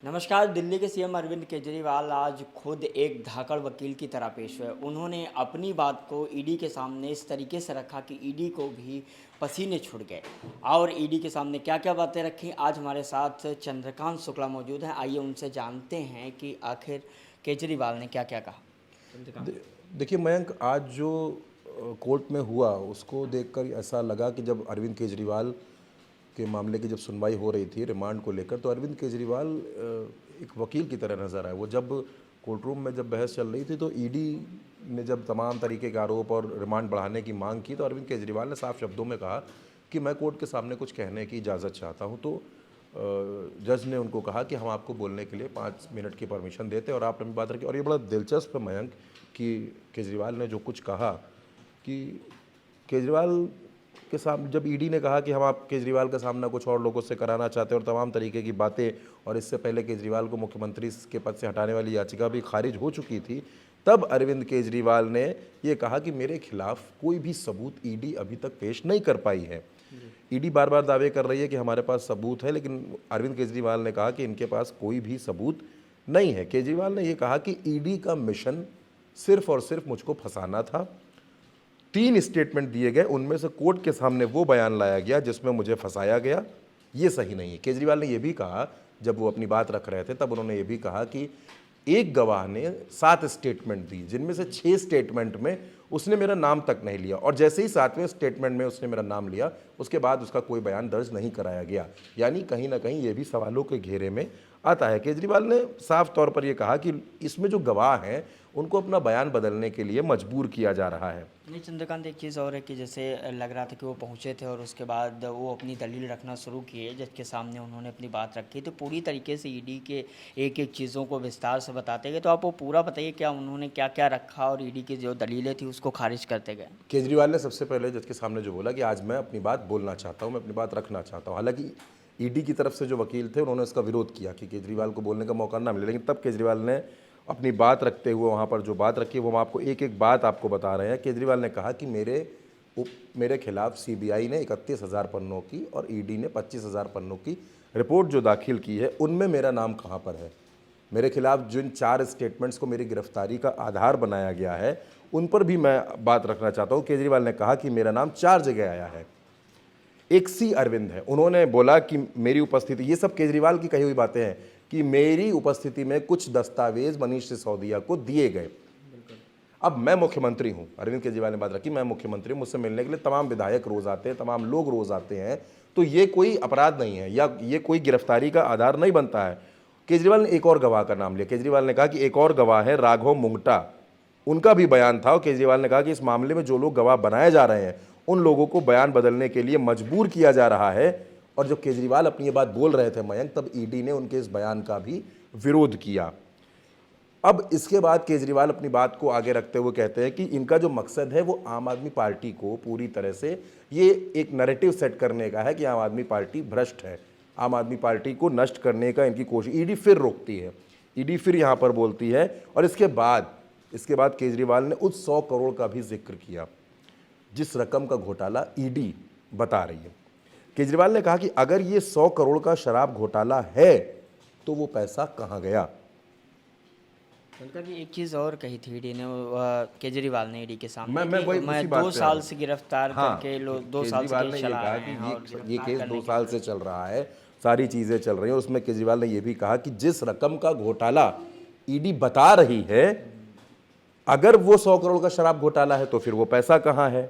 नमस्कार। दिल्ली के सीएम अरविंद केजरीवाल आज खुद एक धाकड़ वकील की तरह पेश हुए। उन्होंने अपनी बात को ईडी के सामने इस तरीके से रखा कि ईडी को भी पसीने छूट गए। और ईडी के सामने क्या क्या बातें रखी, आज हमारे साथ चंद्रकांत शुक्ला मौजूद हैं। आइए उनसे जानते हैं कि आखिर केजरीवाल ने क्या क्या कहा। चंद्रकांत। देखिए मयंक, आज जो कोर्ट में हुआ उसको देखकर ऐसा लगा कि जब अरविंद केजरीवाल के मामले की जब सुनवाई हो रही थी रिमांड को लेकर, तो अरविंद केजरीवाल एक वकील की तरह नजर आए। वो जब कोर्ट रूम में जब बहस चल रही थी तो ईडी ने जब तमाम तरीके के आरोप और रिमांड बढ़ाने की मांग की, तो अरविंद केजरीवाल ने साफ शब्दों में कहा कि मैं कोर्ट के सामने कुछ कहने की इजाज़त चाहता हूँ। तो जज ने उनको कहा कि हम आपको बोलने के लिए 5 मिनट की परमिशन देते और आप अपनी बात रखिए। और ये बड़ा दिलचस्प है मयंक कि केजरीवाल ने जो कुछ कहा कि केजरीवाल के सामने जब ईडी ने कहा कि हम आप केजरीवाल का सामना कुछ और लोगों से कराना चाहते हैं और तमाम तरीके की बातें, और इससे पहले केजरीवाल को मुख्यमंत्री के पद से हटाने वाली याचिका भी खारिज हो चुकी थी, तब अरविंद केजरीवाल ने ये कहा कि मेरे खिलाफ कोई भी सबूत ईडी अभी तक पेश नहीं कर पाई है। ईडी बार बार दावे कर रही है कि हमारे पास सबूत है, लेकिन अरविंद केजरीवाल ने कहा कि इनके पास कोई भी सबूत नहीं है। केजरीवाल ने यह कहा कि ईडी का मिशन सिर्फ और सिर्फ मुझको फंसाना था। 3 स्टेटमेंट दिए गए, उनमें से कोर्ट के सामने वो बयान लाया गया जिसमें मुझे फंसाया गया, ये सही नहीं है। केजरीवाल ने यह भी कहा, जब वो अपनी बात रख रहे थे तब उन्होंने ये भी कहा कि एक गवाह ने 7 स्टेटमेंट दी, जिनमें से 6 स्टेटमेंट में उसने मेरा नाम तक नहीं लिया, और जैसे ही 7वें स्टेटमेंट में उसने मेरा नाम लिया उसके बाद उसका कोई बयान दर्ज नहीं कराया गया। यानी कहीं ना कहीं ये भी सवालों के घेरे में आता है। केजरीवाल ने साफ तौर पर यह कहा कि इसमें जो गवाह हैं उनको अपना बयान बदलने के लिए मजबूर किया जा रहा है। नहीं चंद्रकांत, एक चीज़ और है कि जैसे लग रहा था कि वो पहुंचे थे और उसके बाद वो अपनी दलील रखना शुरू किए, जज के सामने उन्होंने अपनी बात रखी, तो पूरी तरीके से ईडी के एक एक चीज़ों को विस्तार से बताते गए। तो आप वो पूरा बताइए, क्या उन्होंने क्या क्या रखा और ईडी की जो दलीलें थी उसको खारिज करते गए। केजरीवाल ने सबसे पहले जज के सामने जो बोला कि आज मैं अपनी बात बोलना चाहता हूँ, मैं अपनी बात रखना चाहता हूँ। हालांकि ईडी की तरफ से जो वकील थे उन्होंने उसका विरोध किया कि केजरीवाल को बोलने का मौका ना मिले, लेकिन तब केजरीवाल ने अपनी बात रखते हुए वहाँ पर जो बात रखी वो हम आपको एक एक बात आपको बता रहे हैं। केजरीवाल ने कहा कि मेरे खिलाफ सीबीआई ने 31,000 पन्नों की और ईडी ने 25,000 पन्नों की रिपोर्ट जो दाखिल की है, उनमें मेरा नाम कहाँ पर है। मेरे खिलाफ जिन 4 स्टेटमेंट्स को मेरी गिरफ्तारी का आधार बनाया गया है उन पर भी मैं बात रखना चाहता हूँ। केजरीवाल ने कहा कि मेरा नाम 4 जगह आया है। एक सी अरविंद है, उन्होंने बोला कि मेरी उपस्थिति, ये सब केजरीवाल की कही हुई बातें हैं कि मेरी उपस्थिति में कुछ दस्तावेज मनीष सिसोदिया को दिए गए। अब मैं मुख्यमंत्री हूं, अरविंद केजरीवाल ने बात रखी, मैं मुख्यमंत्री हूं, मुझसे मिलने के लिए तमाम विधायक रोज आते हैं, तमाम लोग रोज आते हैं, तो ये कोई अपराध नहीं है या ये कोई गिरफ्तारी का आधार नहीं बनता है। केजरीवाल ने एक और गवाह का नाम लिया। केजरीवाल ने कहा कि एक और गवाह है राघव मुंगटा, उनका भी बयान था, और केजरीवाल ने कहा कि इस मामले में जो लोग गवाह बनाए जा रहे हैं उन लोगों को बयान बदलने के लिए मजबूर किया जा रहा है। और जब केजरीवाल अपनी ये बात बोल रहे थे मयंक, तब ईडी ने उनके इस बयान का भी विरोध किया। अब इसके बाद केजरीवाल अपनी बात को आगे रखते हुए कहते हैं कि इनका जो मकसद है वो आम आदमी पार्टी को पूरी तरह से ये एक नैरेटिव सेट करने का है कि आम आदमी पार्टी भ्रष्ट है, आम आदमी पार्टी को नष्ट करने का इनकी कोशिश। ईडी फिर रोकती है, ईडी फिर यहाँ पर बोलती है, और इसके बाद केजरीवाल ने उस 100 करोड़ का भी जिक्र किया जिस रकम का घोटाला ईडी बता रही है। केजरीवाल ने कहा कि अगर ये 100 करोड़ का शराब घोटाला है तो वो पैसा कहां गया। उनका भी एक चीज़ और कही थी ईडी ने, केजरीवाल ने ईडी के सामने, मैं 2 साल से गिरफ्तार करके 2 साल से केजरीवाल ने ये कहा कि ये केस 2 साल से चल रहा है, सारी चीजें चल रही हैं। उसमें केजरीवाल ने ये भी कहा कि जिस रकम का घोटाला ईडी बता रही है, अगर वो 100 करोड़ का शराब घोटाला है तो फिर वो पैसा कहां है।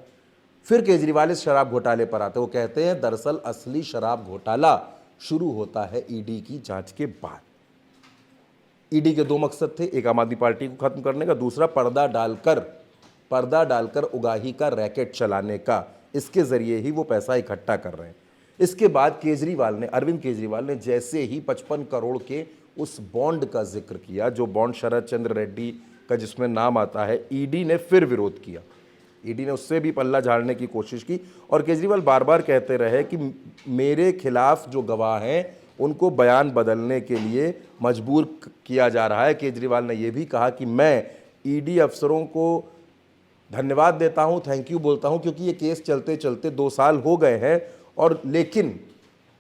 फिर केजरीवाल इस शराब घोटाले पर आते, वो कहते हैं दरअसल असली शराब घोटाला शुरू होता है ईडी की जांच के बाद। ईडी के 2 मकसद थे, एक आम आदमी पार्टी को खत्म करने का, दूसरा पर्दा डालकर उगाही का रैकेट चलाने का। इसके जरिए ही वो पैसा इकट्ठा कर रहे हैं। इसके बाद अरविंद केजरीवाल ने जैसे ही 55 करोड़ के उस बॉन्ड का जिक्र किया, जो बॉन्ड शरद चंद्र रेड्डी का जिसमें नाम आता है, ईडी ने फिर विरोध किया। ईडी ने उससे भी पल्ला झाड़ने की कोशिश की, और केजरीवाल बार बार कहते रहे कि मेरे खिलाफ जो गवाह हैं उनको बयान बदलने के लिए मजबूर किया जा रहा है। केजरीवाल ने यह भी कहा कि मैं ईडी अफसरों को धन्यवाद देता हूं, थैंक यू बोलता हूं, क्योंकि ये केस चलते चलते 2 साल हो गए हैं, और लेकिन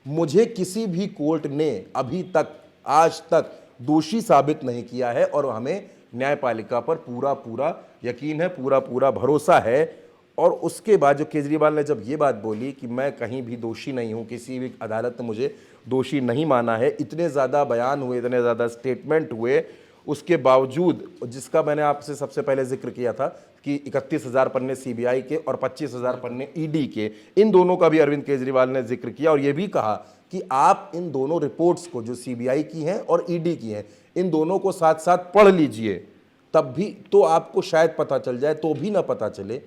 मुझे किसी भी कोर्ट ने अभी तक आज तक दोषी साबित नहीं किया है और हमें न्यायपालिका पर पूरा पूरा यकीन है, पूरा पूरा भरोसा है। और उसके बाद जो केजरीवाल ने जब ये बात बोली कि मैं कहीं भी दोषी नहीं हूँ, किसी भी अदालत ने मुझे दोषी नहीं माना है, इतने ज़्यादा बयान हुए, इतने ज़्यादा स्टेटमेंट हुए, उसके बावजूद, जिसका मैंने आपसे सबसे पहले जिक्र किया था कि 31,000 पन्ने सीबीआई के और 25,000 पन्ने ईडी के, इन दोनों का भी अरविंद केजरीवाल ने जिक्र किया और ये भी कहा कि आप इन दोनों रिपोर्ट्स को, जो सीबीआई की हैं और ईडी की हैं, इन दोनों को साथ साथ पढ़ लीजिए, तब भी तो आपको शायद पता चल जाए, तो भी ना पता चले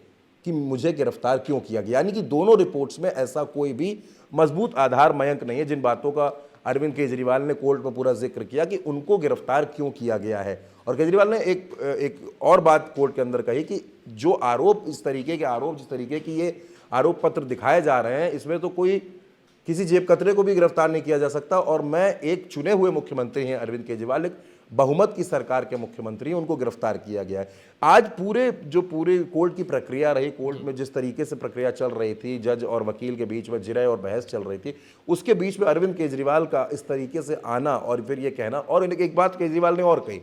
कि मुझे गिरफ्तार क्यों किया गया। यानी कि दोनों रिपोर्ट्स में ऐसा कोई भी मजबूत आधार मयंक नहीं है। जिन बातों का अरविंद केजरीवाल ने कोर्ट में पूरा जिक्र किया कि उनको गिरफ्तार क्यों किया गया है। और केजरीवाल ने एक और बात कोर्ट के अंदर कही कि जो आरोप, इस तरीके के आरोप, जिस तरीके की ये आरोप पत्र दिखाए जा रहे हैं, इसमें तो कोई किसी जेब कतरे को भी गिरफ्तार नहीं किया जा सकता। और मैं, एक चुने हुए मुख्यमंत्री हैं अरविंद केजरीवाल, एक बहुमत की सरकार के मुख्यमंत्री हैं, उनको गिरफ्तार किया गया है। आज पूरे कोर्ट की प्रक्रिया रही, कोर्ट में जिस तरीके से प्रक्रिया चल रही थी, जज और वकील के बीच में जिरह और बहस चल रही थी, उसके बीच में अरविंद केजरीवाल का इस तरीके से आना और फिर ये कहना। और एक बात केजरीवाल ने और कही,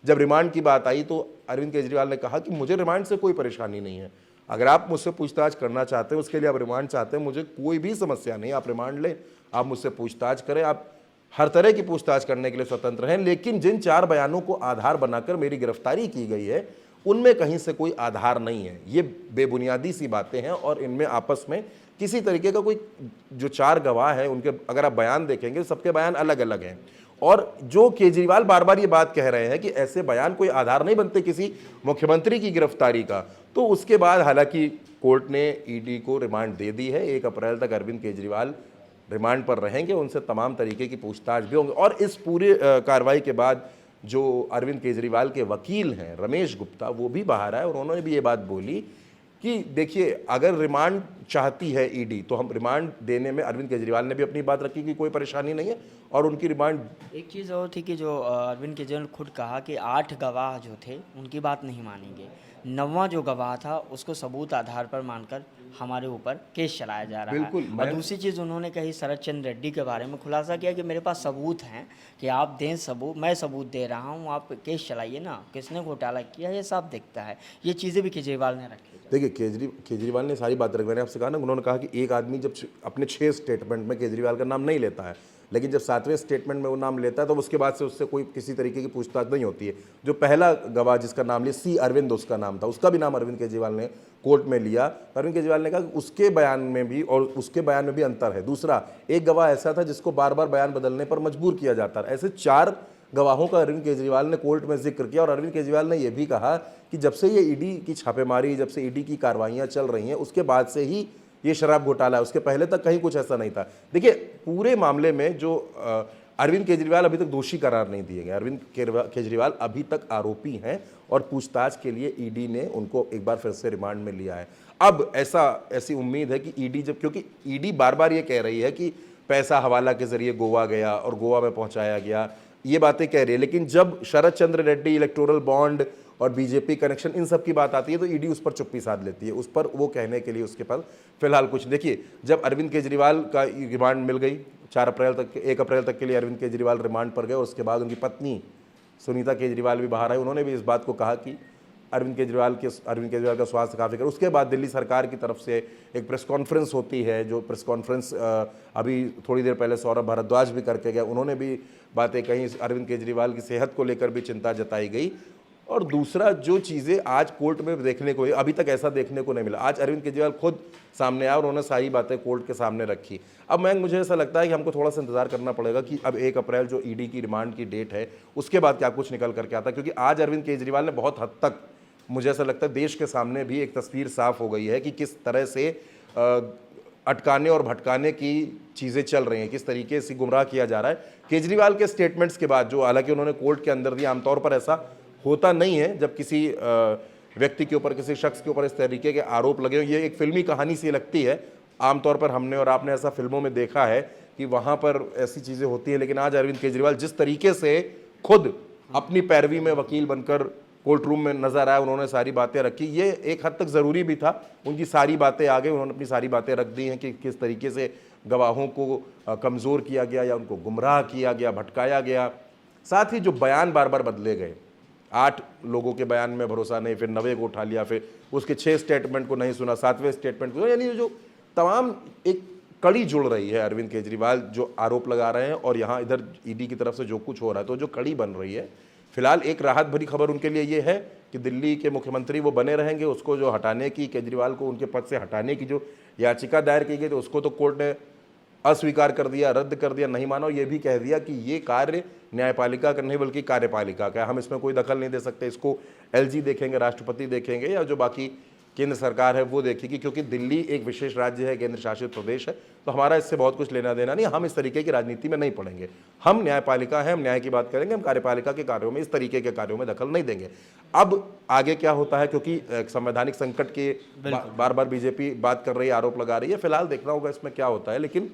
जब रिमांड की बात आई तो अरविंद केजरीवाल ने कहा कि मुझे रिमांड से कोई परेशानी नहीं है, अगर आप मुझसे पूछताछ करना चाहते हैं, उसके लिए आप रिमांड चाहते हैं, मुझे कोई भी समस्या नहीं, आप रिमांड लें, आप मुझसे पूछताछ करें, आप हर तरह की पूछताछ करने के लिए स्वतंत्र हैं। लेकिन जिन 4 बयानों को आधार बनाकर मेरी गिरफ्तारी की गई है, उनमें कहीं से कोई आधार नहीं है, ये बेबुनियादी सी बातें हैं और इनमें आपस में किसी तरीके का कोई, जो 4 गवाह हैं उनके अगर आप बयान देखेंगे, सबके बयान अलग अलग हैं। और जो केजरीवाल बार बार ये बात कह रहे हैं कि ऐसे बयान कोई आधार नहीं बनते किसी मुख्यमंत्री की गिरफ्तारी का, तो उसके बाद हालांकि कोर्ट ने ईडी को रिमांड दे दी है। 1 अप्रैल तक अरविंद केजरीवाल रिमांड पर रहेंगे, उनसे तमाम तरीके की पूछताछ भी होंगे। और इस पूरे कार्रवाई के बाद जो अरविंद केजरीवाल के वकील हैं रमेश गुप्ता, वो भी बाहर आए और उन्होंने भी ये बात बोली कि देखिए, अगर रिमांड चाहती है ईडी तो हम रिमांड देने में, अरविंद केजरीवाल ने भी अपनी बात रखी कि कोई परेशानी नहीं है और उनकी रिमांड। एक चीज़ और थी कि जो अरविंद केजरीवाल खुद कहा कि 8 गवाह जो थे उनकी बात नहीं मानेंगे, 9वां जो गवाह था उसको सबूत आधार पर मानकर हमारे ऊपर केस चलाया जा रहा बिल्कुल, है। और दूसरी चीज़ उन्होंने कही शरद चंद्र रेड्डी के बारे में, खुलासा किया कि मेरे पास सबूत हैं कि आप दें सबूत, मैं सबूत दे रहा हूँ, आप केस चलाइए ना, किसने घोटाला किया ये साफ दिखता है। ये चीज़ें भी केजरीवाल ने रखी। देखिए, केजरीवाल ने सारी बात रखी। मैंने आपसे कहा ना, उन्होंने कहा कि एक आदमी जब अपने 6 स्टेटमेंट में केजरीवाल का नाम नहीं लेता है, लेकिन जब 7वें स्टेटमेंट में वो नाम लेता है तो उसके बाद से उससे कोई किसी तरीके की पूछताछ नहीं होती है। जो पहला गवाह जिसका नाम लिया, सी अरविंद उसका नाम था, उसका भी नाम अरविंद केजरीवाल ने कोर्ट में लिया। अरविंद केजरीवाल ने कहा कि उसके बयान में भी और उसके बयान में भी अंतर है। दूसरा, एक गवाह ऐसा था जिसको बार बार बयान बदलने पर मजबूर किया जाता है। ऐसे 4 गवाहों का अरविंद केजरीवाल ने कोर्ट में जिक्र किया। और अरविंद केजरीवाल ने यह भी कहा कि जब से ये ईडी की छापेमारी, जब से ईडी की कार्रवाइयां चल रही हैं, उसके बाद से ही ये शराब घोटाला है, उसके पहले तक कहीं कुछ ऐसा नहीं था। देखिए, पूरे मामले में जो अरविंद केजरीवाल अभी तक दोषी करार नहीं दिए गए। अरविंद केजरीवाल अभी तक आरोपी हैं और पूछताछ के लिए ईडी ने उनको एक बार फिर से रिमांड में लिया है। अब ऐसी उम्मीद है कि ईडी, जब, क्योंकि ईडी बार बार ये कह रही है कि पैसा हवाला के जरिए गोवा गया और गोवा में पहुंचाया गया, ये बातें कह रही है, लेकिन जब शरद चंद्र रेड्डी, इलेक्टोरल बॉन्ड और बीजेपी कनेक्शन, इन सब की बात आती है तो ईडी उस पर चुप्पी साध लेती है। उस पर वो कहने के लिए उसके पास फिलहाल कुछ। देखिए, जब अरविंद केजरीवाल का रिमांड मिल गई 1 अप्रैल तक के लिए अरविंद केजरीवाल रिमांड पर गए और उसके बाद उनकी पत्नी सुनीता केजरीवाल भी बाहर आई। उन्होंने भी इस बात को कहा कि अरविंद केजरीवाल का स्वास्थ्य काफ़ी कर। उसके बाद दिल्ली सरकार की तरफ से एक प्रेस कॉन्फ्रेंस होती है, जो प्रेस कॉन्फ्रेंस अभी थोड़ी देर पहले सौरभ भारद्वाज भी करके गए, उन्होंने भी बातें कहीं, अरविंद केजरीवाल की सेहत को लेकर भी चिंता जताई गई। और दूसरा, जो चीज़ें आज कोर्ट में देखने को, अभी तक ऐसा देखने को नहीं मिला। आज अरविंद केजरीवाल खुद सामने आया और उन्होंने सारी बातें कोर्ट के सामने रखी। अब मुझे ऐसा लगता है कि हमको थोड़ा सा इंतजार करना पड़ेगा कि अब 1 अप्रैल जो ईडी की रिमांड की डेट है, उसके बाद क्या कुछ निकल करके आता है। क्योंकि आज अरविंद केजरीवाल ने बहुत हद तक, मुझे ऐसा लगता है, देश के सामने भी एक तस्वीर साफ हो गई है कि किस तरह से अटकाने और भटकाने की चीज़ें चल रही हैं, किस तरीके से गुमराह किया जा रहा है। केजरीवाल के स्टेटमेंट्स के बाद, जो हालांकि उन्होंने कोर्ट के अंदर दिया, आमतौर पर ऐसा होता नहीं है जब किसी व्यक्ति के ऊपर, किसी शख्स के ऊपर इस तरीके के आरोप लगे। ये एक फिल्मी कहानी सी लगती है। आमतौर पर हमने और आपने ऐसा फिल्मों में देखा है कि वहाँ पर ऐसी चीज़ें होती हैं, लेकिन आज अरविंद केजरीवाल जिस तरीके से खुद अपनी पैरवी में वकील बनकर कोर्ट रूम में नजर आया, उन्होंने सारी बातें रखी, ये एक हद तक ज़रूरी भी था। उनकी सारी बातें आ गई, उन्होंने अपनी सारी बातें रख दी हैं कि किस तरीके से गवाहों को कमज़ोर किया गया या उनको गुमराह किया गया, भटकाया गया। साथ ही जो बयान बार बार बदले गए, 8 लोगों के बयान में भरोसा नहीं, फिर 90 को उठा लिया, फिर उसके 6 स्टेटमेंट को नहीं सुना, 7वें स्टेटमेंट को, यानी जो तमाम एक कड़ी जुड़ रही है अरविंद केजरीवाल जो आरोप लगा रहे हैं और यहाँ इधर ईडी की तरफ से जो कुछ हो रहा है, तो जो कड़ी बन रही है। फिलहाल एक राहत भरी खबर उनके लिए ये है कि दिल्ली के मुख्यमंत्री वो बने रहेंगे। उसको जो हटाने की, केजरीवाल को उनके पद से हटाने की जो याचिका दायर की गई थी, उसको तो कोर्ट ने अस्वीकार कर दिया, रद्द कर दिया, नहीं माना। और ये भी कह दिया कि ये कार्य न्यायपालिका का नहीं बल्कि कार्यपालिका का है, हम इसमें कोई दखल नहीं दे सकते। इसको एलजी देखेंगे, राष्ट्रपति देखेंगे या जो बाकी केंद्र सरकार है वो देखेगी, क्योंकि दिल्ली एक विशेष राज्य है, केंद्र शासित प्रदेश है, तो हमारा इससे बहुत कुछ लेना देना नहीं। हम इस तरीके की राजनीति में नहीं पड़ेंगे। हम न्यायपालिका है, हम न्याय की बात करेंगे, हम कार्यपालिका के कार्यों में, इस तरीके के कार्यों में दखल नहीं देंगे। अब आगे क्या होता है, क्योंकि संवैधानिक संकट के बार बार बीजेपी बात कर रही है, आरोप लगा रही है, फिलहाल देखना होगा इसमें क्या होता है। लेकिन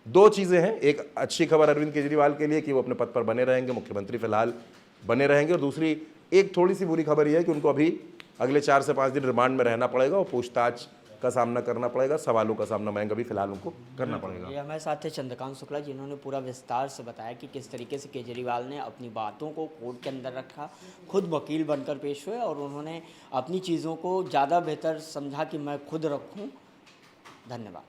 2 चीज़ें हैं, एक अच्छी खबर अरविंद केजरीवाल के लिए कि वो अपने पद पर बने रहेंगे, मुख्यमंत्री फिलहाल बने रहेंगे, और दूसरी एक थोड़ी सी बुरी खबर यह है कि उनको अभी अगले 4 से 5 दिन रिमांड में रहना पड़ेगा और पूछताछ का सामना करना पड़ेगा, सवालों का सामना महंगा भी फिलहाल उनको करना पड़ेगा। ये हमारे साथ थे चंद्रकांत शुक्ला, जिन्होंने पूरा विस्तार से बताया कि किस तरीके से केजरीवाल ने अपनी बातों को कोर्ट के अंदर रखा, खुद वकील बनकर पेश हुए और उन्होंने अपनी चीज़ों को ज़्यादा बेहतर समझा कि मैं खुद रखूं। धन्यवाद।